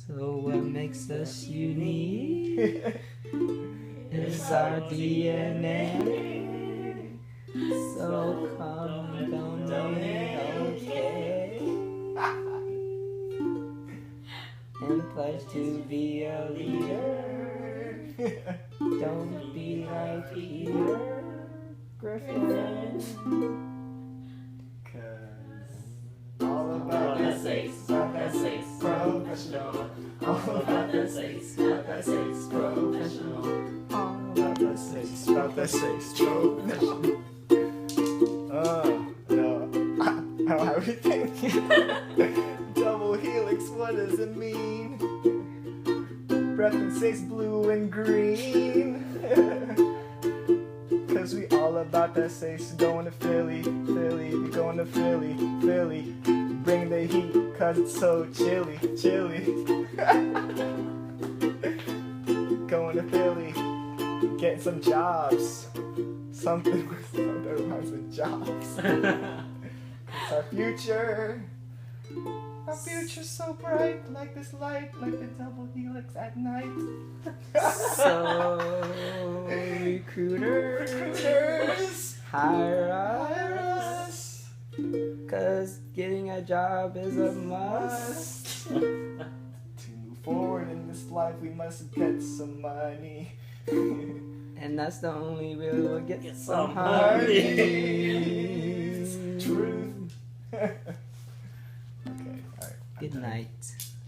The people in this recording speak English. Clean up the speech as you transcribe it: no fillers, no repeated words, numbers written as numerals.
So what makes us unique is our DNA. So come and donate, okay? And pledge to be a leader. Don't be like Peter Griffin. All about that SASE, about that SASE, professional. All about that SASE, about that SASE, professional. All about that SASE, about that SASE, professional. No, I don't have anything. Double helix, what does it mean? Breath and SASE blue and green. Cause we all about that SASE, going to Philly, Philly, we going to Philly, Philly. Bring the heat, cause it's so chilly, chilly. Going to Philly, getting some jobs. Something that reminds of jobs. It's our future. Our future's so bright, like this light, like the double helix at night. So recruiters, hire us, cause getting a job is a must. To move forward in this life, we must get some money. And that's the only way we'll get some harmonies. harmonies. Truth. Okay, alright. Good night.